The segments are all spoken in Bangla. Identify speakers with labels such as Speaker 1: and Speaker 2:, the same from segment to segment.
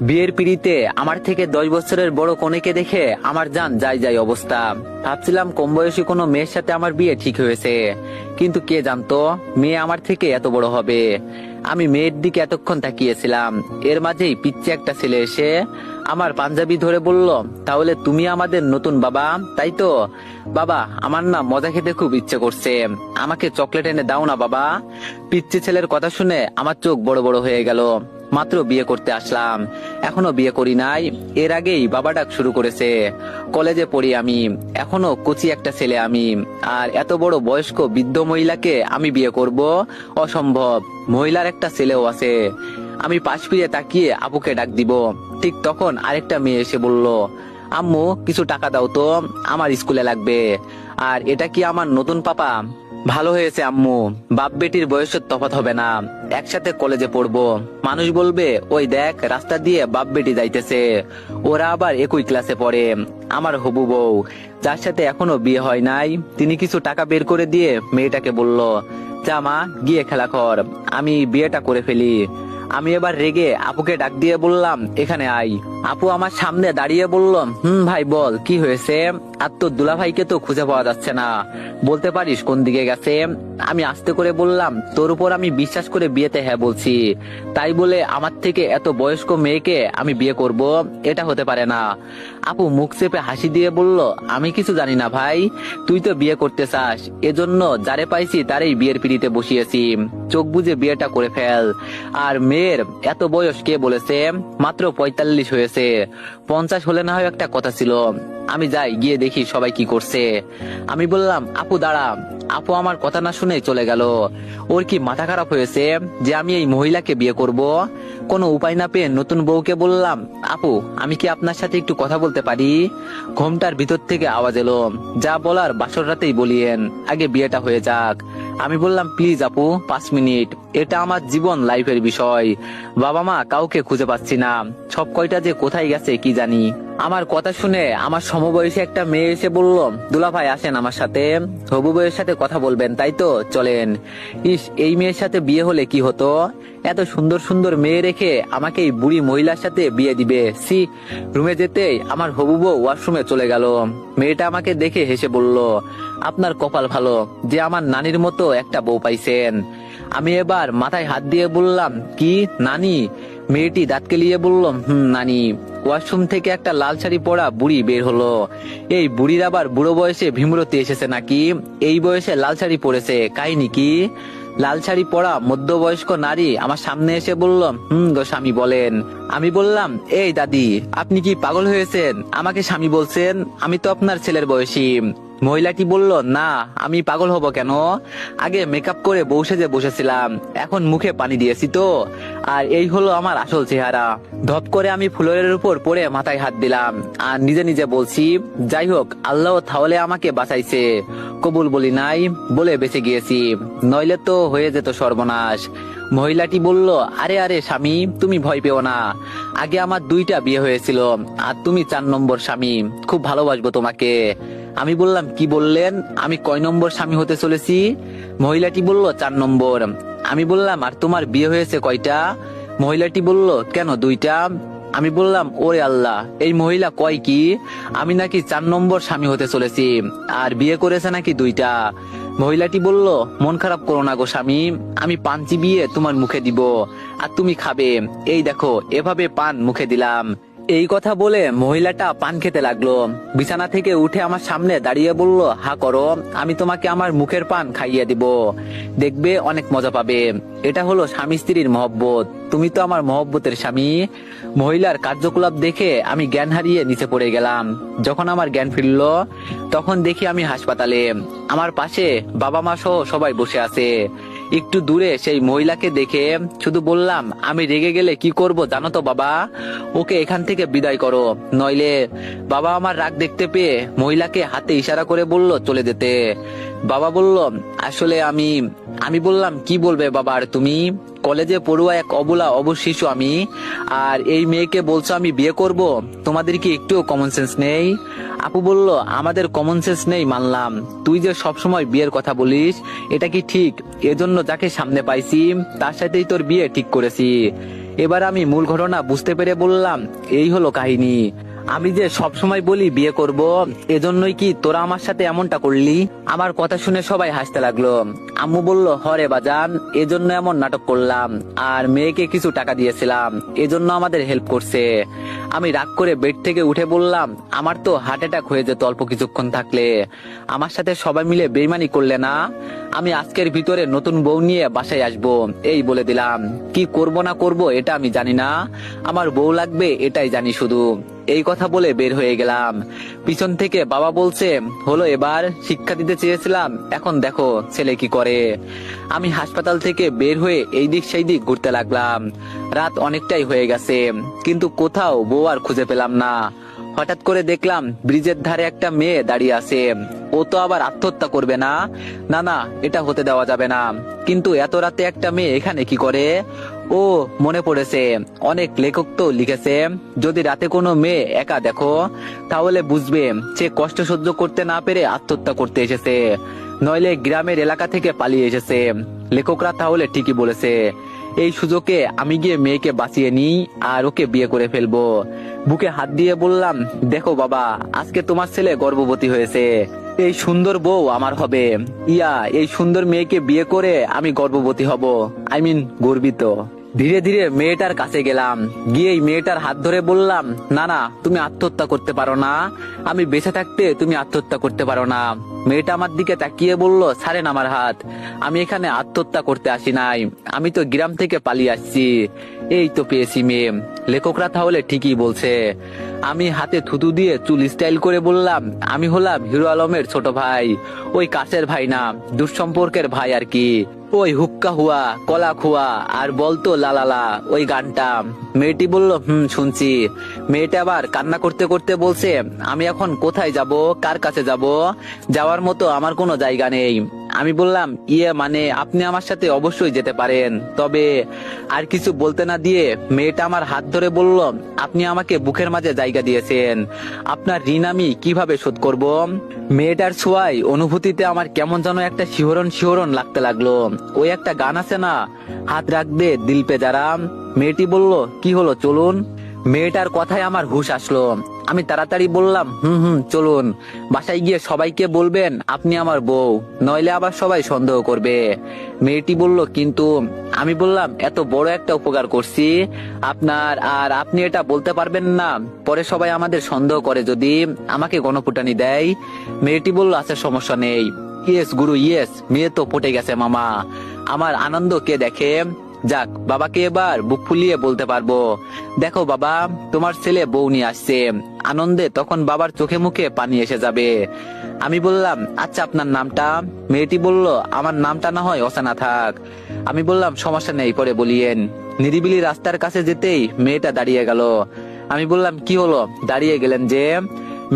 Speaker 1: বিয়ের পিড়িতে আমার থেকে 10 বছরের বড় কনেকে দেখে আমার জান যাই যাই অবস্থা। ভাবছিলাম কম বয়সী কোনো মেয়ের সাথে আমার বিয়ে ঠিক হয়েছে, কিন্তু কে জানতো মেয়ে আমার থেকে এত বড় হবে। আমি মেয়ের দিকে এতক্ষণ তাকিয়েছিলাম, এর মাঝেই পিচ্ছে একটা ছেলে এসে আমার পাঞ্জাবি ধরে বলল, তাহলে তুমি আমাদের নতুন বাবা, তাই তো? বাবা, আমার না মজা খেতে খুব ইচ্ছে করছে, আমাকে চকলেট এনে দাও না বাবা। পিচ্ছে ছেলের কথা শুনে আমার চোখ বড় বড় হয়ে গেল। মাত্র বিয়ে করতে আসলাম, এখনো বিয়ে করি নাই, এর আগেই বাবা ডাক শুরু করেছে। কলেজে পড়ি আমি, এখনো কচি একটা ছেলে আমি, আর এত বড় বয়স্ক বৃদ্ধ মহিলাকে আমি বিয়ে করব? অসম্ভব। মহিলার একটা ছেলেও আছে। আমি পাশ ফিরে তাকিয়ে আপুকে ডাক দিব, ঠিক তখন আরেকটা মেয়ে এসে বলল, আম্মু কিছু টাকা দাও তো, আমার স্কুলে লাগবে। আর এটা কি আমার নতুন পাপা? ভালো হয়েছে আম্মু, বাপ বেটির বয়সের তফাৎ হবে না, একসাথে কলেজে পড়বো। মানুষ বলবে, ওই দেখ রাস্তা দিয়ে বাপ বেটি যাইতেছে, ওরা আবার একই ক্লাসে পড়ে। আমার হবু বউ, যার সাথে এখনো বিয়ে হয় নাই, তিনি কিছু টাকা বের করে দিয়ে মেয়েটাকে বলল, যা মা গিয়ে খেলা কর, আমি বিয়েটা করে ফেলি। আমি এবার রেগে আপুকে ডাক দিয়ে বললাম, এখানে আই। আপু আমার সামনে দাঁড়িয়ে বলল, ভাই বল কি হয়েছে? আর তোর দুলাভাইকে তো খুঁজে পাওয়া যাচ্ছে না, বলতে পারিস কোন দিকে গেছে? আমি আস্তে করে বললাম, তোর উপর আমি বিশ্বাস করে বিয়েতে হ্যাঁ বলছি, তাই বলে আমার থেকে এত বয়স্ক মেয়েকে আমি বিয়ে করব? এটা হতে পারে না। আপু মুখ চেপে হাসি দিয়ে বলল, আমি কিছু জানি না ভাই, তুই তো বিয়ে করতে চাস, এজন্য যারে পাইছি তারই বিয়ের পিড়িতে বসিয়েছি, চোখ বুজে বিয়েটা করে ফেল। আর মেয়ের এত বয়স কে বলেছে? মাত্র 45 হয়েছে, 50 হলে না হয় একটা কথা ছিল। আমি যাই গিয়ে দেখি সবাই কি করছে। আমি বললাম, আপু দাঁড়া। আপু আমার কথা না শুনে চলে গেল। ওর কি মাথা খারাপ হয়েছে যে আমি এই মহিলাকে বিয়ে করব? কোনো উপায় না পেয়ে নতুন বউকে বললাম, আপু আমি কি আপনার সাথে একটু কথা বলতে পারি? ঘোমটার ভিতর থেকে আওয়াজ এলো, যা বলার বাসর রাতেই বলিয়েন, আগে বিয়েটা হয়ে যাক। আমি বললাম, প্লিজ আপু 5 মিনিট, এটা আমার জীবন লাইফের বিষয়। বাবা মা কাউকে খুঁজে পাচ্ছি না, সব কয়টা যে কোথায় গেছে কি জানি। আমার কথা শুনে আমার সমবয়সী একটা মেয়ে এসে বলল, দুলা ভাই আসেন আমার সাথে, হবু বউয়ের সাথে কথা বলবেন তাই তো, চলেন। ইস, এই মেয়ের সাথে বিয়ে হলে কি হতো? এত সুন্দর সুন্দর মেয়ে রেখে আমাকে এই বুড়ি মহিলার সাথে বিয়ে দিবে? সি। রুমে যেতেই আমার হবু বউ ওয়াশরুমে চলে গেল। মেয়েটা আমাকে দেখে হেসে বলল, আপনার কপাল ভালো যে আমার নানির মতো একটা বউ পাইছেন। আমি এবার মাথায় হাত দিয়ে বললাম, কি নানি? মেয়েটি দাঁত কেলিয়ে বলল, নানি। ওয়াশরুম থেকে একটা লাল শাড়ি পরা বুড়ি বের হলো। এই বুড়ির আবার বুড়ো বয়সে ভীমরতি এসেছে নাকি? এই বয়সে লাল শাড়ি পরেছে, কাহিনী কি? লাল শাড়ি পরা মধ্যবয়স্ক নারী আমার সামনে এসে বলল, গো স্বামী বলেন। আমি বললাম, এই দাদি আপনি কি পাগল হয়েছেন? আমাকে স্বামী বলছেন? আমি তো আপনার ছেলের বয়সী। মহিলাটি বলল, না আমি পাগল হব কেন? আগে মেকআপ করে বউ সেজে বসেছিলাম, এখন মুখে পানি দিয়েছি তো, আর এই হলো আমার আসল চেহারা। ধপ করে আমি ফ্লোরের উপর পড়ে মাথায় হাত দিলাম আর নিজে নিজে বলছি, যাই হোক আল্লাহ তাহলে আমাকে বাঁচাইছে, কবুল বলি নাই বলে বেঁচে গিয়েছি, নইলে তো হয়ে যেত সর্বনাশ। মহিলাটি বলল, আরে আরে স্বামী তুমি ভয় পেও না, আগে আমার 2টা বিয়ে হয়েছিল, আর তুমি 4 নম্বর স্বামী, খুব ভালোবাসবো তোমাকে। আমি বললাম, কি বললেন? আমি কয় নম্বর স্বামী হতে চলেছি? মহিলাটি বলল, 4 নম্বর। আমি বললাম, আর তোমার বিয়ে হয়েছে কয়টা? মহিলাটি বলল, কেন 2টা। আমি বললাম, ওরে আল্লাহ, এই মহিলা কয় কি? আমি নাকি 4 নম্বর স্বামী হতে চলেছি, আর বিয়ে করেছে নাকি 2টা। মহিলাটি বলল, মন খারাপ করো না গো স্বামী, আমি পান চিবিয়ে তোমার মুখে দিব, আর তুমি খাবে, এই দেখো এভাবে পান মুখে দিলাম। এই কথা বলে মহিলাটা পান খেতে লাগলো। বিছানা থেকে উঠে আমার সামনে দাঁড়িয়ে বলল, হা করো, আমি তোমাকে আমার মুখের পান খাইয়ে দিব, দেখবে অনেক মজা পাবে। এটা হলো স্বামী স্ত্রীর মহব্বত, তুমি তো আমার মহব্বতের স্বামী। মহিলার কার্যকলাপ দেখে আমি জ্ঞান হারিয়ে নিচে পড়ে গেলাম। যখন আমার জ্ঞান ফিরল, তখন দেখি আমি হাসপাতালে, আমার পাশে বাবা মা সহ সবাই বসে আছে। একটু দূরে সেই মহিলাকে দেখে শুধু বললাম, আমি রেগে গেলে কি করব জানো তো বাবা? ওকে এখান থেকে বিদায় করো, নইলে। বাবা আমার রাগ দেখতে পেয়ে মহিলাকে হাতে ইশারা করে বলল চলে যেতে। বাবা বলল, আসলে আমি বললাম, কি বলবে বাবা? আর তুমি কলেজে পড়ুয়া এক অবলা অবশ শিশু আমি, আর এই মেয়েকে বলছো আমি বিয়ে করব? তোমাদের কি একটুও কমন সেন্স নেই? আপু বলল, আমাদের কমন সেন্স নেই মানলাম, তুই যে সবসময় বিয়ের কথা বলিস এটা কি ঠিক? এজন্য যাকে সামনে পাইছি তার সাথেই তোর বিয়ে ঠিক করেছি। এবার আমি মূল ঘটনা বুঝতে পেরে বললাম, এই হলো কাহিনী। আমি যে সব সময় বলি বিয়ে করব, এজন্যই কি তোরা আমার সাথে এমনটা করলি? আমার কথা শুনে সবাই হাসতে লাগলো। আম্মু বলল, হরে বাজান, এজন্য এমন নাটক করলাম, আর মেয়েকে কিছু টাকা দিয়েছিলাম, এজন্য আমাদের হেল্প করছে। আমি রাগ করে বেড থেকে উঠে বললাম, আমার তো হার্ট অ্যাটাক হয়ে যেত অল্প কিছুক্ষণ থাকলে। আমার সাথে সবাই মিলে বেইমানি করলে না। আমি আজকের ভিতরে নতুন বউ নিয়ে বাসায় আসবো, এই বলে দিলাম। কি করব না করব এটা আমি জানি না, আমার বউ লাগবে এটাই জানি শুধু। এই কথা বলে বের হয়ে গেলাম। পিছন থেকে বাবা বলছে, হলো এবার, শিক্ষা দিতে চেয়েছিলাম, এখন দেখো ছেলে কি করে। আমি হাসপাতাল থেকে বের হয়ে এই দিক সেই দিক ঘুরতে লাগলাম। রাত অনেকটাই হয়ে গেছে, কিন্তু কোথাও বউ আর খুঁজে পেলাম না। হঠাৎ করে দেখলাম ব্রিজের ধারে একটা মেয়ে দাঁড়িয়ে আছে। ও তো আবার আত্মহত্যা করবে না? না না, এটা হতে দেওয়া যাবে না। কিন্তু এত রাতে একটা মেয়ে এখানে কি করে? ও, মনে পড়েছে, অনেক লেখক তো লিখেছে, যদি রাতে কোনো মেয়ে একা দেখো, তাহলে বুঝবে সে কষ্ট সহ্য করতে না পেরে আত্মহত্যা করতে এসেছে, নইলে গ্রামের এলাকা থেকে পালিয়ে এসেছে। লেখকরা তাহলে ঠিকই বলেছে। এই সুযোগে আমি গিয়ে মেয়েকে বাঁচিয়ে নিই আর ওকে বিয়ে করে ফেলবো। বুকে হাত দিয়ে বললাম, দেখো বাবা, আজকে তোমার ছেলে গর্ভবতী হয়েছে। এই সুন্দর বউ আমার হবে। এই সুন্দর মেয়েকে বিয়ে করে আমি গর্ভবতী হব, গর্বিত। ধীরে ধীরে মেয়েটার কাছে গেলাম, গিয়ে মেয়েটার হাত ধরে বললাম, না না, তুমি আত্মহত্যা করতে পারো না। আমি বেঁচে থাকতে তুমি আত্মহত্যা করতে পারো না। মেয়েটা আমার দিকে তাকিয়ে বলল, ছাড়েন আমার হাত, আমি এখানে আত্মহত্যা করতে আসি নাই, আমি তো গ্রাম থেকে পালিয়ে আসছি। এই তো পেয়েছি মেয়ে। লেখকরা তাহলে ঠিকই বলছে। আমি হাতে থুতু দিয়ে চুল স্টাইল করে বললাম, আমি হলাম হিরো আলমের ছোট ভাই। ওই কাছের ভাই না, দুঃসম্পর্কের ভাই আর কি। ওই হুক্কা হুয়া, কলা খুয়া, আর বলতো লালালা, ওই গানটা। মেয়েটি বলল, শুনছি। মেয়েটা আবার কান্না করতে করতে বলছে, আমি এখন কোথায় যাব, কার কাছে যাব? যাওয়ার মতো আমার কোনো জায়গা নেই। আমি বললাম, মানে আপনি আমার সাথে অবশ্যই যেতে পারেন, তবে। আর কিছু বলতে না দিয়ে মেয়েটা আমার হাত ধরে বলল, আপনি আমাকে বুকের মাঝে জায়গা দিয়েছেন, আপনার ঋণ আমি কিভাবে শোধ করব? মেয়েটার ছোঁয়ায় অনুভূতিতে আমার কেমন যেন একটা শিহরণ শিহরণ লাগতে লাগলো। ওই একটা গান আছে না, হাত রাখবে দিল পে যারা। মেয়েটি বলল, কি হলো, চলুন। মেয়েটার কথায় আমার হুঁশ আসলো। আমি তাড়াতাড়ি বললাম, চলুন। বাসায় গিয়ে সবাইকে বলবেন আপনি আমার বউ, নইলে আবার সবাই সন্দেহ করবে। মেয়েটি বলল, কিন্তু। আমি বললাম, এত বড় একটা উপকার করছি আপনার, আর আপনি এটা বলতে পারবেন না? পরে সবাই আমাদের সন্দেহ করে যদি, আমাকে গণফুটানি দেয়। মেয়েটি বলল, আচ্ছা সমস্যা নেই। ইয়েস গুরু ইয়েস, মেয়ে তো পটে গেছে মামা। আমার আনন্দ কে দেখে। যাক, বাবাকে এবার বুক ফুলিয়ে বলতে পারবো, দেখো বাবা, তোমার ছেলে বউ নিয়ে আসছে। আনন্দে তখন বাবার চোখে মুখে পানি এসে যাবে। আমি বললাম, আচ্ছা আপনার নামটা? মেয়েটি বলল, আমার নামটা না হয় অচেনা থাক। আমি বললাম, সমস্যা নেই, পরে বলিয়েন। নিরিবিলি রাস্তার কাছে যেতেই মেয়েটা দাঁড়িয়ে গেল। আমি বললাম, কি হলো, দাঁড়িয়ে গেলেন যে?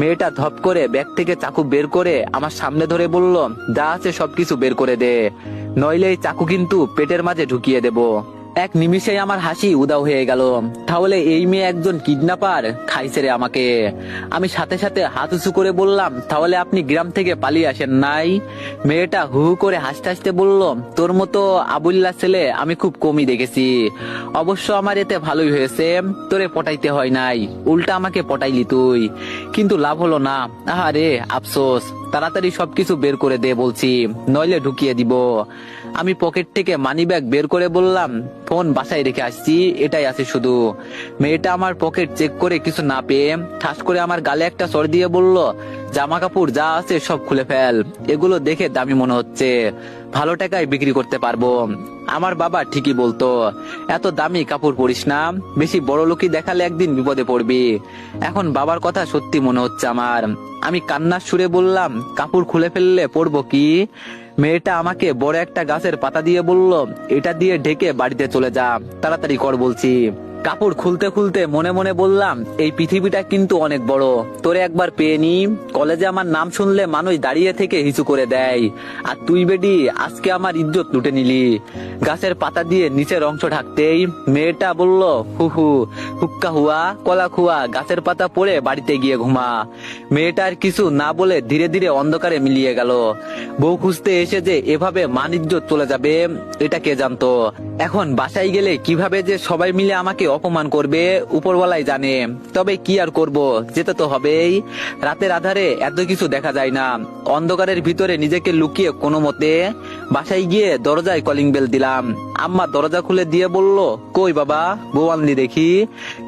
Speaker 1: মেয়েটা ধপ করে ব্যাগ থেকে চাকু বের করে আমার সামনে ধরে বলল, যা আছে সবকিছু বের করে দে, নইলে এই চাকু কিন্তু পেটের মাঝে ঢুকিয়ে দেব। এক নিমিষেই আমার হাসি উদাও হয়ে গেল। তাহলে এই মেয়ে একজন কিডন্যাপার, খাইছে রে আমাকে। আমি সাথে সাথে হাত উঁচু করে বললাম, তাহলে আপনি গ্রাম থেকে পালিয়ে আসেন নাই? মেয়েটা হু হু করে হাসতে হাসতে বলল, তোর মতো আবুল্লা ছেলে আমি খুব কমই দেখেছি। অবশ্য আমার এতে ভালোই হয়েছে, তোরে পটাইতে হয় নাই, উল্টা আমাকে পটাইলি তুই। কিন্তু লাভ হলো না, আহারে আফসোস। তাড়াতাড়ি সবকিছু বের করে দে বলছি, নইলে ঢুকিয়ে দিব। আমি পকেট থেকে মানি ব্যাগ বের করে বললাম, ফোন বাসায় রেখে আসছি, এটাই আছে শুধু। মেয়েটা আমার পকেট চেক করে কিছু না পেয়ে ঠাস করে আমার গালে একটা চড় দিয়ে বলল, জামা কাপড় যা আছে সব খুলে ফেল, এগুলো দেখে দামি মনে হচ্ছে, ভালো টাকায় বিক্রি করতে পারবো। আমার বাবা ঠিকই বলতো, এত দামি কাপড় পরিস না, বেশি বড় লোকই দেখালে একদিন বিপদে পড়বি। এখন বাবার কথা সত্যি মনে হচ্ছে আমার। আমি কান্নার সুরে বললাম, কাপড় খুলে ফেললে পড়বো কি? মেয়েটা আমাকে বড় একটা গাছের পাতা দিয়ে বলল, এটা দিয়ে ঢেকে বাড়িতে চলে যা, তাড়াতাড়ি কর বলছি। কাপড় খুলতে খুলতে মনে মনে বললাম, এই পৃথিবীটা কিন্তু অনেক বড়। তোরে একবার পেয়ে নি। কলেজে আমার নাম শুনলে মানুষ দাঁড়িয়ে থেকে হিচু করে দেয়, আর তুই বেডি আজকে আমার ইজ্জত লুটে নিলি। গাছের পাতা দিয়ে নিচের অংশ ঢাকতেই মেয়েটা বলল, হু হু হুক্কা হুয়া কলা খুয়া, গাছের পাতা পড়ে বাড়িতে গিয়ে ঘুমা। মেয়েটার কিছু না বলে ধীরে ধীরে অন্ধকারে মিলিয়ে গেল। বউ খুঁজতে এসে যে এভাবে মান ইজ্জত চলে যাবে এটা কে জানতো। এখন বাসায় গেলে কিভাবে যে সবাই মিলে আমাকে অপমান করবে উপরওয়ালাই জানে। তবে কি আর করব, যেতে তো হবেই। রাতের আধারে এত কিছু দেখা যায় না। অন্ধকারের ভিতরে নিজেকে লুকিয়ে কোনো মতে বাসায় গিয়ে দরজায় কলিং বেল দিলাম। আম্মা দরজা খুলে দিয়ে বলল, কই বাবা, বউ আনলি দেখি।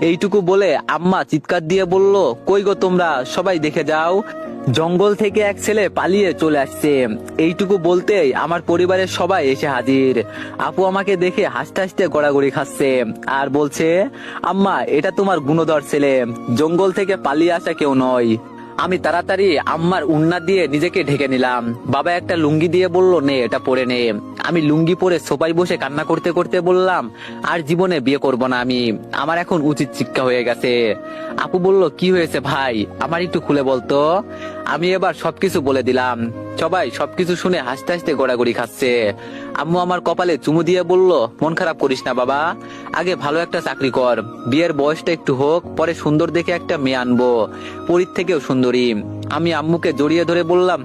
Speaker 1: এইটুকু বলে আম্মা চিৎকার দিয়ে বলল, কই গো তোমরা, সবাই দেখে যাও, জঙ্গল থেকে এক ছেলে পালিয়ে চলে আসছে। এইটুকু বলতেই আমার পরিবারের সবাই এসে হাজির। আপু আমাকে দেখে হাসতে হাসতে গড়াগড়ি খাচ্ছে আর বলছে, আম্মা এটা তোমার গুণধর ছেলে, জঙ্গল থেকে পালিয়ে আসা কেউ নয়। আমি তাড়াতাড়ি আম্মার উন্না দিয়ে নিজেকে ঢেকে নিলাম। বাবা একটা লুঙ্গি দিয়ে বলল, নে এটা পরে নে। আমি লুঙ্গি পরে সোফায় বসে কান্না করতে করতে বললাম, আর জীবনে বিয়ে করব না আমি, আমার এখন উচিত শিক্ষা হয়ে গেছে। আপু বলল, কি হয়েছে ভাই, আমার একটু খুলে বলতো। আমি এবার সবকিছু বলে দিলাম। সবাই সবকিছু শুনে হাসতে হাসতে গড়াগড়ি খাচ্ছে। আম্মু আমার কপালে চুমু দিয়ে বলল, মন খারাপ করিস না বাবা, আগে ভালো একটা চাকরি কর, বিয়ের বয়সটা একটু হোক, পরে সুন্দর দেখে একটা মেয়ে আনবো, পরীর থেকেও সুন্দরী। আমি আম্মুকে জড়িয়ে ধরে বললাম,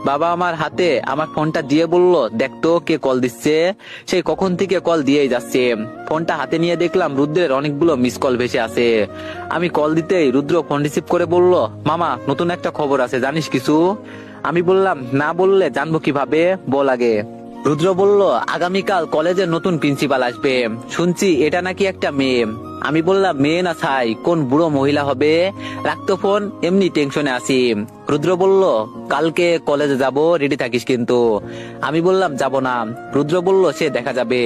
Speaker 1: বাবা আমার হাতে আমার ফোনটা দিয়ে বলল, দেখতো কে কল দিচ্ছে। সেই কখন থেকে কল দিয়েই যাচ্ছে। ফোনটা হাতে নিয়ে দেখলাম রুদ্রের অনেকগুলো মিস কল ভেসে আছে। আমি কল দিতেই রুদ্র ফোন রিসিভ করে বলল, মামা নতুন একটা খবর আছে, জানিস কিছু? আমি বললাম, না বললে জানবো কিভাবে, বল আগে। রুদ্র বলল, আগামীকাল কলেজের নতুন প্রিন্সিপাল আসবে, শুনছি এটা নাকি একটা মেয়ে। আমি বললাম, মেয়ে না ছাই, কোন বুড়ো মহিলা হবে, রাখতো ফোন, এমনি টেনশনে আছি। রুদ্র বলল, কালকে কলেজে যাব, রেডি থাকিস কিন্তু। আমি বললাম, যাব না। রুদ্র বলল, সে দেখা যাবে।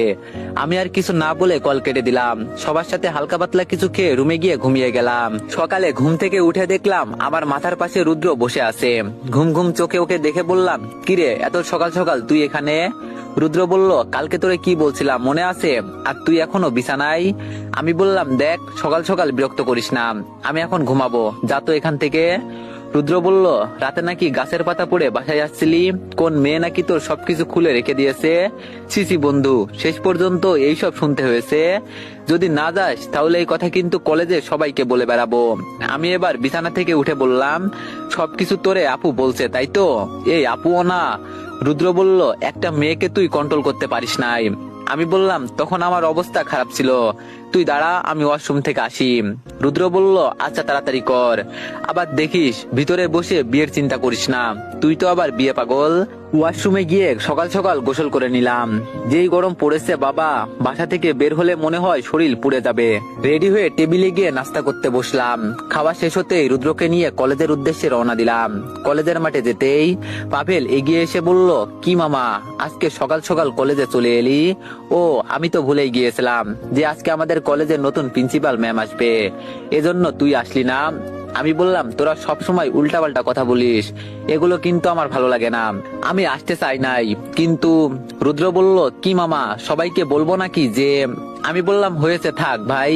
Speaker 1: আমি আর কিছু না বলে কল কেটে দিলাম। সবার সাথে হালকা পাতলা কিছু খেয়ে রুমে গিয়ে ঘুমিয়ে গেলাম। সকালে ঘুম থেকে উঠে দেখলাম আমার মাথার পাশে রুদ্র বসে আছে। ঘুম ঘুম চোখে ওকে দেখে বললাম, কিরে এত সকাল সকাল তুই এখানে? রুদ্র বলল, কালকে তোরে কি বলছিলাম মনে আছে, আর তুই এখনো বিছানায়? আমি বললাম, দেখ সকাল সকাল বিরক্ত করিস না, আমি এখন ঘুমাবো, যা তো এখান থেকে। রুদ্র বলল, রাতে নাকি গাছের পাতা পড়ে বাসায় আসছিলি, কোন মেয়ে নাকি তোর সবকিছু খুলে রেখে দিয়েছে। সিসি বন্ধু, শেষ পর্যন্ত এইসব শুনতে হয়েছে। যদি না যাস তাহলে এই কথা কিন্তু কলেজে সবাইকে বলে বেড়াবো। আমি এবার বিছানা থেকে উঠে বললাম, সবকিছু তোরে আপু বলছে তাই তো? এই আপুও না। রুদ্র বলল, একটা মেয়েকে তুই কন্ট্রোল করতে পারিস নাই। আমি বললাম, তখন আমার অবস্থা খারাপ ছিল, তুই দাঁড়া আমি ওয়াশরুম থেকে আসি। রুদ্র বলল, আচ্ছা তাড়াতাড়ি কর, আবার দেখিস ভিতরে বসে বিয়ের চিন্তা করিস না, তুই তো আবার বিয়ে পাগল। ওয়াশরুমে গিয়ে সকাল সকাল গোসল করে নিলাম। যেই গরম পড়েছে বাবা, বাসা থেকে বের হলে মনে হয় শরীর পুড়ে যাবে। রেডি হয়ে টেবিলে গিয়ে নাস্তা করতে বসলাম। খাওয়া শেষ হতেই রুদ্রকে নিয়ে কলেজের উদ্দেশ্যে রওনা দিলাম। কলেজের মাঠে যেতেই পাভেল এগিয়ে এসে বলল, কি মামা আজকে সকাল সকাল কলেজে চলে এলি? ও আমি তো ভুলেই গিয়েছিলাম যে আজকে আমাদের কলেজের নতুন প্রিন্সিপাল ম্যাম আসবে, এজন্য তুই আসলি না। আমি বললাম, তোরা সব সময় উল্টাপাল্টা কথা বলিস, এগুলো কিন্তু আমার ভালো লাগে না, আমি আসতে চাই নাই কিন্তু। রুদ্র বলল, কি মামা সবাইকে বলবো নাকি যে? আমি বললাম, হয়েছে থাক ভাই,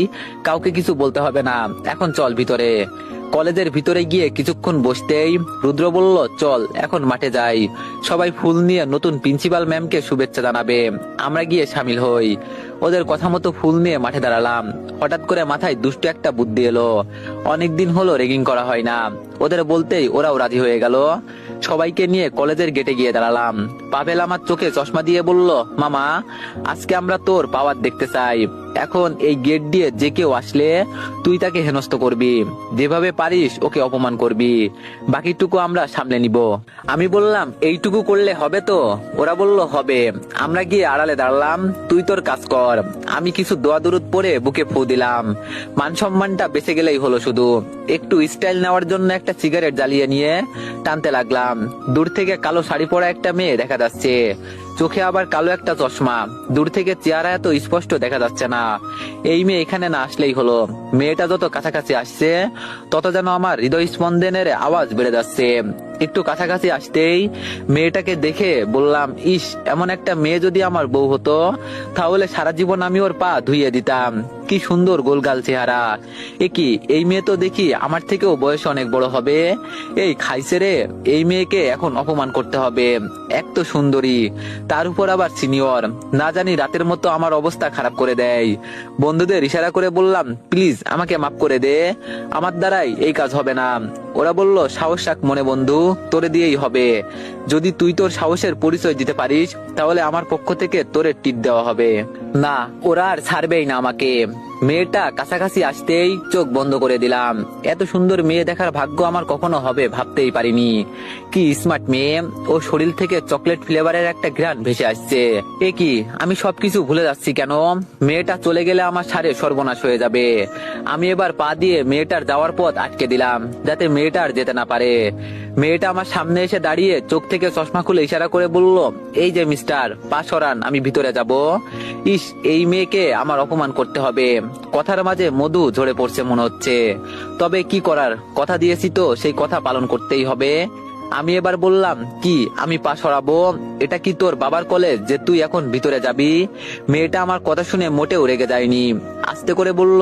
Speaker 1: কাউকে কিছু বলতে হবে না, এখন চল ভিতরে। কলেজের ভিতরে গিয়ে কিছুক্ষণ বসতেই রুদ্র বলল, চল এখন মাঠে যাই, সবাই ফুল নিয়ে নতুন প্রিন্সিপাল ম্যামকে শুভেচ্ছা জানাবে, আমরা গিয়ে সামিল হই। ওদের কথা মতো ফুল নিয়ে মাঠে দাঁড়ালাম। হঠাৎ করে মাথায় দুষ্ট একটা বুদ্ধি এলো। অনেকদিন হলো রেগিং করা হয় না, ওদের বলতেই ওরাও রাজি হয়ে গেল। সবাইকে নিয়ে কলেজের গেটে গিয়ে দাঁড়ালাম। পাভেল আমার চোখে চশমা দিয়ে বলল, মামা আজকে আমরা তোর পাওয়ার দেখতে চাই। এখন এই গেট দিয়ে যে কেউ আসলে তুই তাকে হেনস্থ করবি, যেভাবে পারিস ওকে অপমান করবি, বাকিটুকু আমরা সামলে নিব। আমি বললাম, এইটুকু করলে হবে তো? ওরা বলল, হবে। আমরা গিয়ে আড়ালে দাঁড়ালাম, তুই তোর কাজ কর। আমি কিছু দোয়া দুরুদ পরে বুকে ফু দিলাম। মান সম্মানটা বেঁচে গেলেই হলো, শুধু একটু স্টাইল নেওয়ার জন্য একটা সিগারেট জ্বালিয়ে নিয়ে টানতে লাগলাম। দূর থেকে কালো শাড়ি পরা একটা মেয়ে দেখা যাচ্ছে, চোখে আবার কালো একটা চশমা, দূর থেকে চেহারা এত স্পষ্ট দেখা যাচ্ছে না। এই মেয়ে এখানে না আসলেই হলো। মেয়েটা যত কাছাকাছি আসছে তত যেন আমার হৃদয় স্পন্দনের আওয়াজ বেড়ে যাচ্ছে। একটু কাছাকাছি আসতেই মেয়েটাকে দেখে বললাম, ইস, এমন একটা মেয়ে যদি আমার বউ হতো তাহলে সারা জীবন আমি ওর পা ধুইয়ে দিতাম। কি সুন্দর গোলগাল চেহারা। কি এই মেয়ে তো দেখি আমার থেকেও বয়স অনেক বড় হবে। এই খাইছে রে, এই মেয়েকে এখন অপমান করতে হবে। এক তো সুন্দরী, তার উপর আবার সিনিয়র, না জানি রাতের মতো আমার অবস্থা খারাপ করে দেয়। বন্ধুদের ইশারা করে বললাম, প্লিজ আমাকে মাফ করে দে, আমার দ্বারাই এই কাজ হবে না। ওরা বলল, সাহস রাখ মনে বন্ধু, তোরে দিয়েই হবে। যদি তুই তোর সাহসের পরিচয় দিতে পারিস তাহলে আমার পক্ষ থেকে তোরে টিপ দেওয়া হবে। না, ওরা আর ছাড়বেই না আমাকে। মেয়েটা কাছাকাছি আসতেই চোখ বন্ধ করে দিলাম। এত সুন্দর মেয়ে দেখার ভাগ্য আমার কখনো হবে ভাবতেই পারিনি। কি স্মার্ট মেয়ে, ও শরীর থেকে চকলেট ফ্লেভারের একটা ঘ্রাণ ভেসে আসছে। কি আমি সবকিছু ভুলে যাচ্ছি কেন? মেয়েটা চলে গেলে আমার সারে সর্বনাশ হয়ে যাবে। আমি এবার পা দিয়ে মেয়েটার যাওয়ার পথ আটকে দিলাম যাতে মেয়েটা আর যেতে না পারে। মেয়েটা আমার সামনে এসে দাঁড়িয়ে চোখ থেকে চশমা খুলে ইশারা করে বলল, এই যে মিস্টার, পা সরান, আমি ভিতরে যাব। ইস, এই মেয়েকে আমার অপমান করতে হবে। কথার মাঝে মধু ঝরে পড়ছে মনে হচ্ছে। তবে কি করার, কথা দিয়েছি তো সেই কথা পালন করতেই হবে। আমি এবার বললাম, কি আমি পা সরাবো? এটা কি তোর বাবার কলেজ যে তুই এখন ভিতরে যাবি? মেয়েটা আমার কথা শুনে মোটেও রেগে যায়নি। আস্তে করে বলল,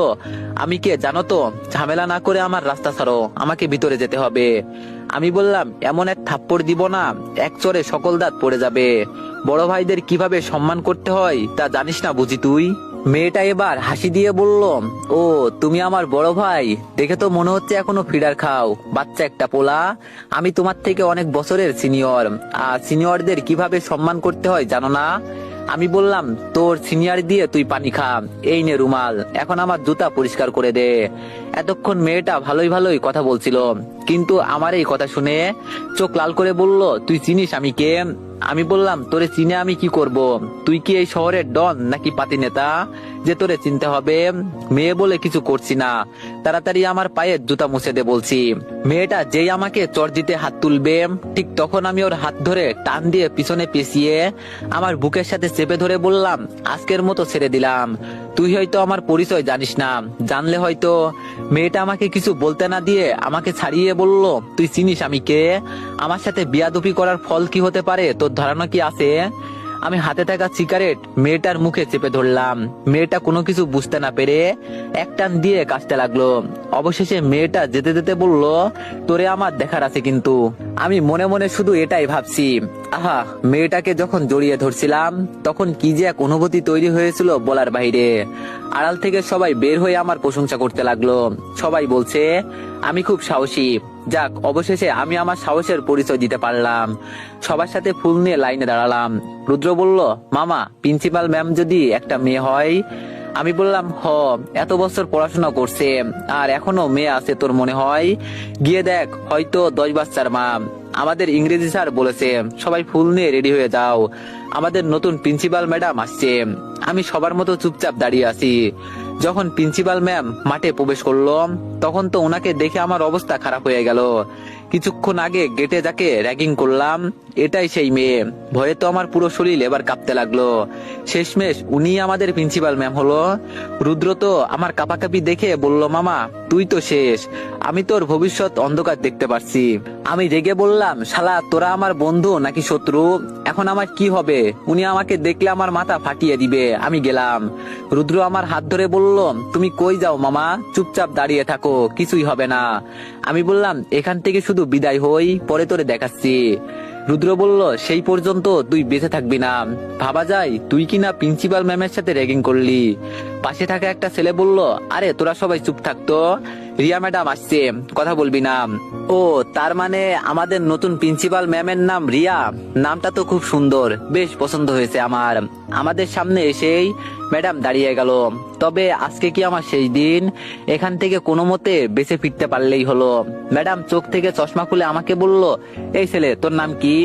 Speaker 1: আমি কে জানো তো, ঝামেলা না করে আমার রাস্তা ছাড়ো, আমাকে ভিতরে যেতে হবে। আমি বললাম, এমন এক থাপ্পড় দিব না, এক চড়ে সকল দাঁত পড়ে যাবে। বড় ভাইদের কিভাবে সম্মান করতে হয় তা জানিস না বুঝি তুই? মেয়েটা এবার হাসি দিয়ে বলল, ও তুমি আমার বড় ভাই, দেখে তো মনে হচ্ছে এখনো ফিডার খাও, বাচ্চা একটা পোলা। আমি তোমার থেকে অনেক বছরের সিনিয়র, আর সিনিয়রদের কিভাবে সম্মান করতে হয় জানো না? আমি বললাম, তোর সিনিয়র দিয়ে তুই পানি খা, এই নে রুমাল, এখন আমার জুতা পরিষ্কার করে দে। এতক্ষণ মেয়েটা ভালোই ভালোই কথা বলছিল, কিন্তু আমার এই কথা শুনে চোখ লাল করে বলল, তুই চিনিস আমি কে? আমি বললাম, তোরে চিনে আমি কি করব? তুই কি এই শহরের ডন নাকি পাতি নেতা যে তোরে চিনতে হবে? মেয়ে বলে কিছু করছি না, তাড়াতাড়ি আমার পায়ের জুতা মুছে দে বলছি। মেয়েটা যেই আমাকে চড় দিতে হাত তুলবে ঠিক তখন আমি ওর হাত ধরে টান দিয়ে পিছনে পেঁচিয়ে আমার বুকের সাথে চেপে ধরে বললাম, আজকের মতো ছেড়ে দিলাম। তুই হয়তো আমার পরিচয় জানিস না, জানলে হয়তো। মেয়েটা আমাকে কিছু বলতে না দিয়ে আমাকে ছাড়িয়ে বলল, তুই চিনিস আমি কে? আমার সাথে বিয়াদপি করার ফল কি হতে পারে তোর ধারণা কি আছে? আমি হাতে থাকা সিগারেট মেয়েটার মুখে চেপে ধরলাম। মেয়েটা কোনো কিছু বুঝতে না পেরে এক টান দিয়ে কাশতে লাগলো। অবশেষে মেয়েটা যেতে যেতে বলল, তোরে আমার দেখার আছে কিন্তু। আমি মনে মনে শুধু এটাই ভাবছি, আহা, মেয়েটাকে যখন জড়িয়ে ধরছিলাম তখন কি যে এক অনুভূতি তৈরি হয়েছিল বলার বাইরে। আড়াল থেকে সবাই বের হয়ে আমার প্রশংসা করতে লাগলো। সবাই বলছে আমি খুব সাহসী। যাক, অবশেষে আমি আমার সাহসের পরিচয় দিতে পারলাম। সবার সাথে ফুল নিয়ে লাইনে দাঁড়ালাম। রুদ্র বলল, মামা, প্রিন্সিপাল ম্যাম যদি একটা মেয়ে হয়? আমি বললাম, এত বছর পড়াশোনা করছে আর এখনো মেয়ে আছে তোর মনে হয়? গিয়ে দেখ, হয়তো 10 বাচ্চার মা। আমাদের ইংরেজি স্যার বলেছে সবাই ফুল নিয়ে রেডি হয়ে যাও, আমাদের নতুন প্রিন্সিপাল ম্যাডাম আসছে। আমি সবার মতো চুপচাপ দাঁড়িয়ে আছি। যখন প্রিন্সিপাল ম্যাম মাঠে প্রবেশ করলো তখন তো ওনাকে দেখে আমার অবস্থা খারাপ হয়ে গেল। কিছুক্ষণ আগে গেটে যাকে র্যাগিং করলাম এটাই সেই মেয়ে। ভয়ে তো আমার পুরো শরীর এবার কাঁপতে লাগলো। শেষমেশ উনি আমাদের প্রিন্সিপাল ম্যাম হলো। রুদ্র তো আমার কাঁপাকাঁপি দেখে বলল, মামা তুই তো শেষ, আমি তোর ভবিষ্যৎ অন্ধকার দেখতে পাচ্ছি। আমি রেগে বললাম, শালা তোরা আমার বন্ধু নাকি শত্রু? এখন আমার কি হবে? উনি আমাকে দেখলে আমার মাথা ফাটিয়ে দিবে। আমি গেলাম। রুদ্র আমার হাত ধরে বলল, তুমি কই যাও মামা? চুপচাপ দাঁড়িয়ে থাকো, কিছুই হবে না। আমি বললাম, এখান থেকে শুধু বিদায় হই, পরে তোরে দেখাচ্ছি। রুদ্র বলল, সেই পর্যন্ত তুই বেঁচে থাকবি না। ভাবা যায় তুই কিনা প্রিন্সিপাল ম্যামের সাথে র্যাগিং করলি। পাশে থাকা একটা ছেলে বলল, আরে তোরা সবাই চুপ থাকতো, রিয়া ম্যাডাম আসছে, কথা বলবি না। ও, তার মানে আমাদের নতুন প্রিন্সিপাল ম্যামের নাম রিয়া? নামটা তো খুব সুন্দর, বেশ পছন্দ হয়েছে আমার। আমাদের সামনে এসেই ম্যাডাম দাঁড়িয়ে গেল। তবে আজকে কি আমার শেষ দিন? এখান থেকে কোনো মতে বেঁচে ফিরতে পারলেই হলো। ম্যাডাম চোখ থেকে চশমা খুলে আমাকে বলল, এই ছেলে তোর নাম কি?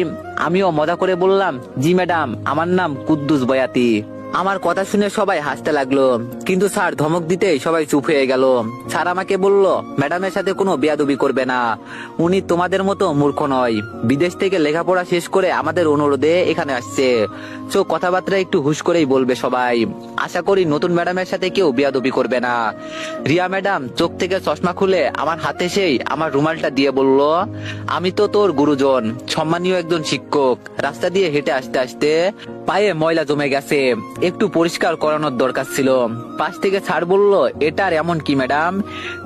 Speaker 1: আমিও মজা করে বললাম, জি ম্যাডাম, আমার নাম কুদ্দুস বয়াতি। আমার কথা শুনে সবাই হাসতে লাগলো, কিন্তু স্যার ধমক দিতেই সবাই চুপ হয়ে গেল। স্যার আমাকে বলল, ম্যাডামের সাথে কোনো বেয়াদবি করবে না, উনি তোমাদের মতো মূর্খ নয়, বিদেশ থেকে লেখাপড়া শেষ করে আমাদের অনুরোধে এখানে আসছে। চোখ কথাবার্তা একটু হুশ করেই বলবে সবাই। আশা করি নতুন ম্যাডামের সাথে কেউ বেয়াদবি করবে না। রিয়া ম্যাডাম চোখ থেকে চশমা খুলে আমার হাতে সেই আমার রুমালটা দিয়ে বলল, আমি তো তোর গুরুজন, সম্মানীয় একজন শিক্ষক। রাস্তা দিয়ে হেঁটে আসতে আসতে পায়ে ময়লা জমে গেছে, একটু পরিষ্কার করানোর দরকার ছিল। পাশ থেকে স্যার বলল, এটার এমন কি ম্যাডাম?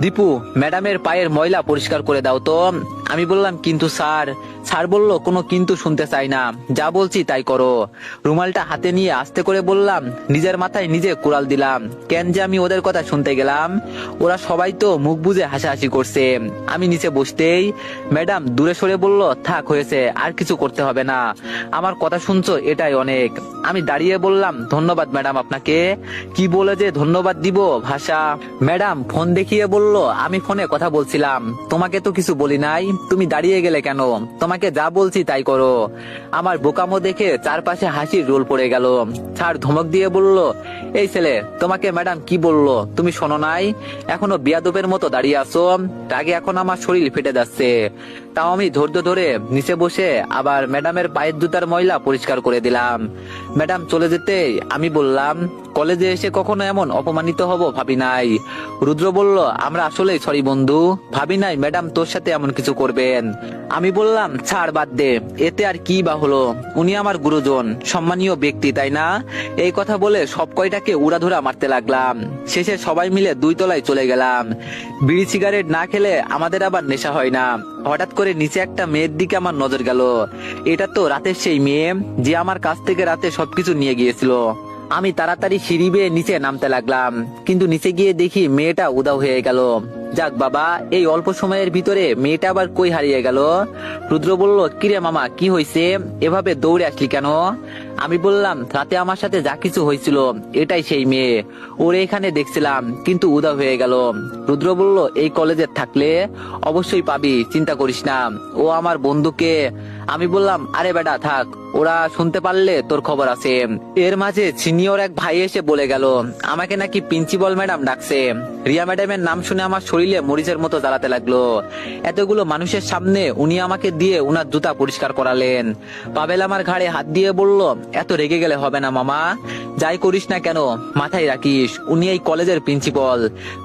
Speaker 1: দীপু, ম্যাডামের পায়ের ময়লা পরিষ্কার করে দাও তো। আমি বললাম, কিন্তু স্যার। স্যার বলল, কোনো কিন্তু শুনতে চাই না, যা বলছি তাই করো। রুমালটা হাতে নিয়ে আস্তে করে বললাম, নিজের মাথায় নিজে কুড়াল দিলাম। কেন যে আমি ওদের কথা শুনতে গেলাম? ওরা সবাই তো মুখ বুজে হাসাহাসি করছে। আমি নিচে বসতেই ম্যাডাম দূরে সরে বলল, থাক হয়েছে, আর কিছু করতে হবে না, আমার কথা শুনছো এটাই অনেক। আমি দাঁড়িয়ে বললাম, ধন্যবাদ ম্যাডাম আপনাকে। কি বলে যে ধন্যবাদ দিব, ভাষা। ম্যাডাম ফোন দেখিয়ে বলল, আমি ফোনে কথা বলছিলাম, তোমাকে তো কিছু বলি নাই, তুমি দাঁড়িয়ে গেলে কেন? তোমাকে যা বলছি তাই করো। আমার বোকামো দেখে চারপাশে হাসির রোল পড়ে গেল। স্যার ধমক দিয়ে বলল, এই ছেলে, তোমাকে ম্যাডাম কি বললো তুমি শোনো নাই? এখনো বিয়াদবের মতো দাঁড়িয়ে আছো। রাগে এখন আমার শরীর ফেটে যাচ্ছে। তাও আমি ধৈর্য ধরে নিচে বসে আবার ম্যাডামের পায়ের জুতার ময়লা পরিষ্কার করে দিলাম। ম্যাডাম চলে যেতে আমি বললাম, কলেজে এসে কখনো এমন অপমানিত হব ভাবি নাই। রুদ্র বলল, আমরা আসলেই সরি বন্ধু, ভাবি নাই ম্যাডাম তোর সাথে এমন কিছু করবেন। আমি বললাম, ছাড় বাদ দে, এতে আর কি বা হলো, উনি আমার গুরুজন, সম্মানীয় ব্যক্তি, তাই না? এই কথা বলে সব কয়টাকে উড়াধুরা মারতে লাগলাম। শেষে সবাই মিলে 2 তলায় চলে গেলাম। বিড়ি সিগারেট না খেলে আমাদের আবার নেশা হয় না। হঠাৎ করে নিচে একটা মেয়ের দিকে আমার নজর গেল। এটা তো রাতের সেই মেয়ে যে আমার কাছ থেকে রাতে সবকিছু নিয়ে গিয়েছিল। আমি তাড়াতাড়ি সিঁড়ি বেয়ে নিচে নামতে লাগলাম, কিন্তু নিচে গিয়ে দেখি মেয়েটা উধাও হয়ে গেল। যাক বাবা, এই অল্প সময়ের ভিতরে মেয়েটা আবার কই হারিয়ে গেল? রুদ্র বলল, কিরে মামা, কি হয়েছে, এভাবে দৌড়ে আসলি কেন? আমি বললাম, রাতে আমার সাথে যা কিছু হয়েছিল এটাই সেই মেয়ে, ওরে এখানে দেখছিলাম কিন্তু উধাও হয়ে গেল। রুদ্র বলল, এই কলেজে থাকলে অবশ্যই পাবি, চিন্তা করিস না, ও আমার বন্ধুকে। আমি বললাম, আরে বেটা থাক, ওরা শুনতে পারলে তোর খবর আছে। এর মাঝে সিনিয়র এক ভাই এসে বলে গেল, আমাকে নাকি প্রিন্সিপাল ম্যাডাম ডাকছে। রিয়া ম্যাডামের নাম শুনে আমার শরীরে মরিচের মতো জ্বালাতে লাগলো। এতগুলো মানুষের সামনে উনি আমাকে দিয়ে উনার জুতা পরিষ্কার করালেন। পাবেল আমার ঘাড়ে হাত দিয়ে বলল, এত রেগে গেলে হবে না মামা, যাই করিস না কেন মাথায় রাখিস, উনি এই কলেজের প্রিন্সিপাল।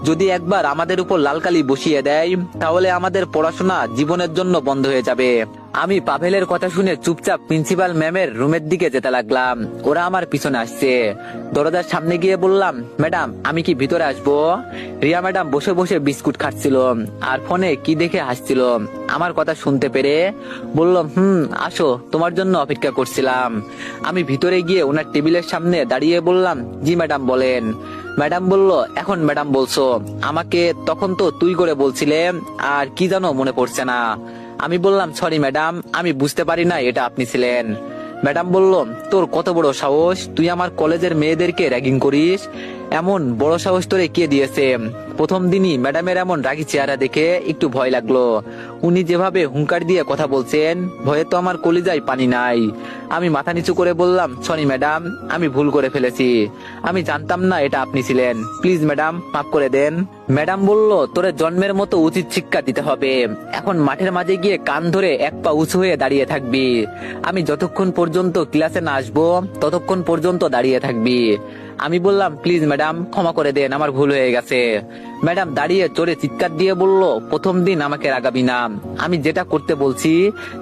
Speaker 1: যদি একবার আমাদের উপর লালকালি বসিয়ে দেয় তাহলে আমাদের পড়াশোনা জীবনের জন্য বন্ধ হয়ে যাবে। আমি পাভেলের কথা শুনে চুপচাপ প্রিন্সিপাল ম্যামের রুমের দিকে যেতে লাগলাম। ওরা আমার পিছনে আসছে। দরজার সামনে গিয়ে বললাম, ম্যাডাম আমি কি ভিতরে আসবো? রিয়া ম্যাডাম বসে বসে বিস্কুট খাচ্ছিল আর ফোনে কি দেখে হাসছিল। আমার কথা শুনতে পেরে বলল, আসো, তোমার জন্য অপেক্ষা করছিলাম। আমি ভিতরে গিয়ে ওনার টেবিলের সামনে দাঁড়িয়ে বললাম, জি ম্যাডাম বলেন। ম্যাডাম বলল, এখন ম্যাডাম বলছো, আমাকে তখন তো তুই করে বলছিলে, আর কি জানো মনে পড়ছে না। আমি বললাম, সরি ম্যাডাম, আমি বুঝতে পারি না এটা আপনি ছিলেন। ম্যাডাম বলল, তোর কত বড় সাহস, তুই আমার কলেজের মেয়েদেরকে র্যাগিং করিস? এমন বড় সাহস তোরে কে দিয়েছে? প্রথম দিনই ম্যাডামের এমন রাগী চেহারা দেখে একটু ভয় লাগলো। উনি যেভাবে হুঙ্কার দিয়ে কথা বলছেন, ভয়ে তো আমার কলিজায় পানি নাই। আমি মাথা নিচু করে বললাম, সরি ম্যাডাম, আমি ভুল করে ফেলেছি, আমি জানতাম না এটা আপনি ছিলেন, প্লিজ ম্যাডাম মাফ করে দেন। ম্যাডাম বলল, তোরে জন্মের মতো উচিত শিক্ষা দিতে হবে, এখন মাঠের মাঝে গিয়ে কান ধরে এক পা উঁচু হয়ে দাঁড়িয়ে থাকবি। আমি যতক্ষণ পর্যন্ত ক্লাসে না আসবো ততক্ষণ পর্যন্ত দাঁড়িয়ে থাকবি। আমি বললাম, প্লিজ ম্যাডাম ক্ষমা করে দেন, আমার ভুল হয়ে গেছে। ম্যাডাম দাঁড়িয়ে চোরে চিৎকার দিয়ে বলল, প্রথম দিন আমাকে রাগাবি না, আমি যেটা করতে বলছি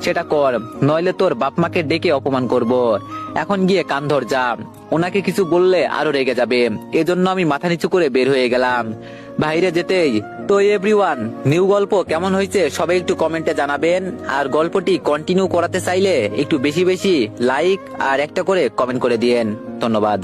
Speaker 1: সেটা কর, নইলে তোর বাপ মাকে ডেকে অপমান করব। এখন গিয়ে কান ধর যা, ওনাকে কিছু বললে আরো রেগে যাবে। এজন্য আমি মাথা নিচু করে বের হয়ে গেলাম। বাইরে যেতেই, তো এভরিওয়ান, নিউ গল্প কেমন হয়েছে সবাই একটু কমেন্টে জানাবেন। আর গল্পটি কন্টিনিউ করাতে চাইলে একটু বেশি বেশি লাইক আর একটা করে কমেন্ট করে দিয়েন। ধন্যবাদ।